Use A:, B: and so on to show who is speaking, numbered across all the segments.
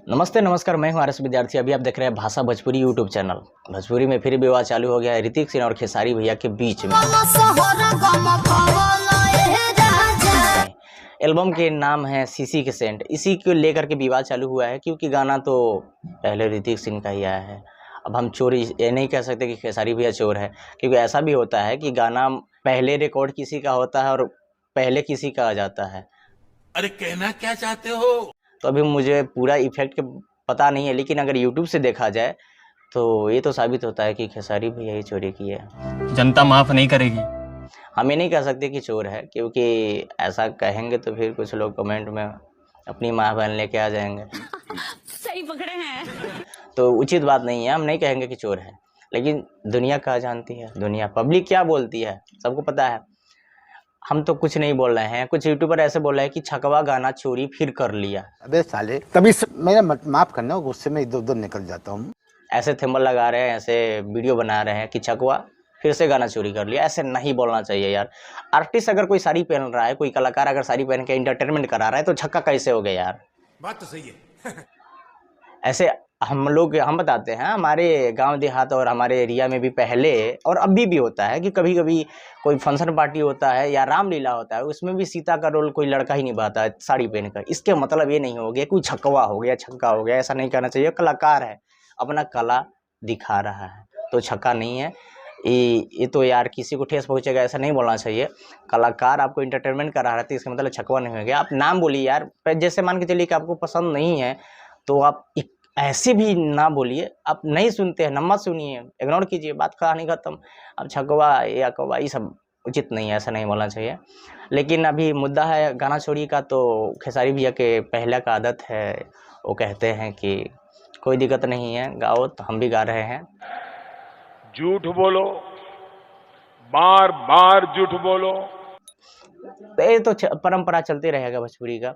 A: नमस्ते नमस्कार, मैं हूं आरएस विद्यार्थी। अभी आप देख रहे हैं भाषा भोजपुरी यूट्यूब चैनल। भोजपुरी में फिर विवाद चालू हो गया है ऋतिक सिंह और खेसारी भैया के बीच में। एल्बम के नाम है सीसी के सेंट। इसी को लेकर के विवाद चालू हुआ है, क्योंकि गाना तो पहले ऋतिक सिंह का ही आया है। अब हम चोरी ये नहीं कह सकते कि खेसारी भैया चोर है, क्योंकि ऐसा भी होता है कि गाना पहले रिकॉर्ड किसी का होता है और पहले किसी का आ जाता है।
B: अरे कहना क्या चाहते हो?
A: तो अभी मुझे पूरा इफेक्ट पता नहीं है, लेकिन अगर यूट्यूब से देखा जाए तो ये तो साबित होता है कि खेसारी भैया ही चोरी की है।
C: जनता माफ नहीं करेगी।
A: हम ये नहीं कह सकते कि चोर है, क्योंकि ऐसा कहेंगे तो फिर कुछ लोग कमेंट में अपनी माँ बहन लेके आ जाएंगे।
D: सही पकड़े हैं।
A: तो उचित बात नहीं है, हम नहीं कहेंगे कि चोर है, लेकिन दुनिया क्या जानती है, दुनिया पब्लिक क्या बोलती है सबको पता है। हम तो कुछ नहीं बोल रहे हैं। कुछ यूट्यूबर ऐसे बोल रहे हैं कि छकवा गाना चोरी फिर कर लिया।
E: अबे साले, तभी मेरा माफ करना, गुस्से में इधर उधर निकल जाता हूँ।
A: ऐसे थंबनेल लगा रहे हैं, ऐसे वीडियो बना रहे हैं कि छकवा फिर से गाना चोरी कर लिया। ऐसे नहीं बोलना चाहिए यार। आर्टिस्ट अगर कोई साड़ी पहन रहा है, कोई कलाकार अगर साड़ी पहन के इंटरटेनमेंट करा रहा है, तो छक्का कैसे हो गया यार?
B: बात तो सही है।
A: ऐसे हम बताते हैं, हमारे गांव देहात और हमारे एरिया में भी पहले और अभी भी होता है कि कभी कभी कोई फंक्शन पार्टी होता है या रामलीला होता है, उसमें भी सीता का रोल कोई लड़का ही निभाता है साड़ी पहनकर। इसके मतलब ये नहीं हो गया कोई छक्का हो गया, छक्का हो गया, ऐसा नहीं करना चाहिए। कलाकार है, अपना कला दिखा रहा है, तो छक्का नहीं है। ये तो यार किसी को ठेस पहुंचेगा, ऐसा नहीं बोलना चाहिए। कलाकार आपको इंटरटेनमेंट करा रहा है, इसका मतलब छक्का नहीं हो गया। आप नाम बोलिए यार। जैसे मान के चलिए कि आपको पसंद नहीं है, तो आप ऐसे भी ना बोलिए। आप नहीं सुनते हैं, नम्बर सुनिए, इग्नोर कीजिए, बात कहानी खत्म। अब छकवा या कौवा ये सब उचित नहीं है, ऐसा नहीं बोलना चाहिए। लेकिन अभी मुद्दा है गाना चोरी का, तो खेसारी भैया के पहले का आदत है, वो कहते हैं कि कोई दिक्कत नहीं है, गाओ, तो हम भी गा रहे हैं।
B: झूठ बोलो, बार बार झूठ बोलो।
A: तो ये तो परंपरा चलती रहेगा भोजपुरी का।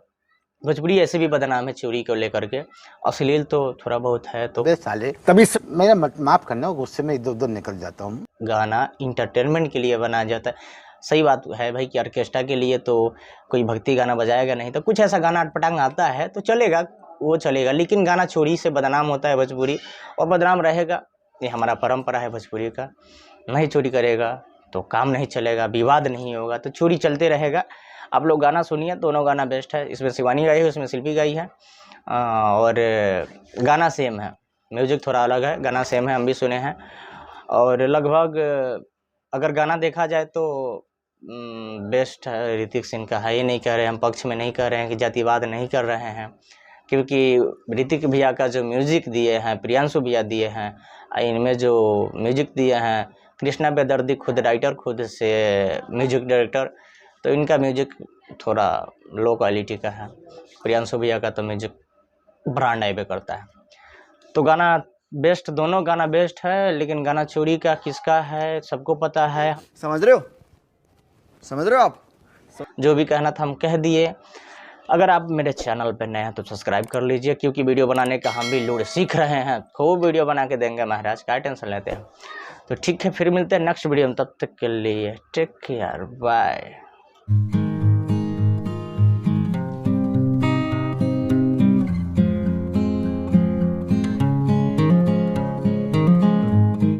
A: भोजपुरी ऐसे भी बदनाम है चोरी को लेकर के। अश्लील तो थोड़ा बहुत है। तो
E: अबे साले, तभी मेरा माफ करना, गुस्से में इधर उधर निकल जाता हूँ।
A: गाना इंटरटेनमेंट के लिए बनाया जाता है। सही बात है भाई कि ऑर्केस्ट्रा के लिए तो कोई भक्ति गाना बजाएगा नहीं, तो कुछ ऐसा गाना अटपटांग आता है तो चलेगा, वो चलेगा। लेकिन गाना चोरी से बदनाम होता है भोजपुरी, और बदनाम रहेगा। ये हमारा परंपरा है भोजपुरी का। नहीं चोरी करेगा तो काम नहीं चलेगा, विवाद नहीं होगा, तो चोरी चलते रहेगा। आप लोग गाना सुनिए, दोनों गाना बेस्ट है। इसमें शिवानी गाई है, उसमें शिल्पी गाई है, और गाना सेम है, म्यूजिक थोड़ा अलग है, गाना सेम है, हम भी सुने हैं। और लगभग अगर गाना देखा जाए तो बेस्ट है ऋतिक सिंह का है। ये नहीं कह रहे, हम पक्ष में नहीं कह रहे हैं कि जातिवाद नहीं कर रहे हैं, क्योंकि ऋतिक भैया का जो म्यूजिक दिए हैं, प्रियांशु भैया दिए हैं, इनमें जो म्यूजिक दिए हैं कृष्णा बेदर्दी, खुद राइटर, खुद से म्यूजिक डायरेक्टर, तो इनका म्यूजिक थोड़ा लो क्वालिटी का है। प्रियांशु भैया का तो म्यूजिक ब्रांड आइबे करता है। तो गाना बेस्ट, दोनों गाना बेस्ट है। लेकिन गाना चोरी का किसका है सबको पता है।
F: समझ रहे हो आप?
A: जो भी कहना था हम कह दिए। अगर आप मेरे चैनल पर नए हैं तो सब्सक्राइब कर लीजिए, क्योंकि वीडियो बनाने का हम भी लूड़ सीख रहे हैं। खूब वीडियो बना के देंगे महाराज, क्या टेंशन लेते हैं। तो ठीक है, फिर मिलते हैं नेक्स्ट वीडियो में। तब तक के लिए टेक केयर, बाय।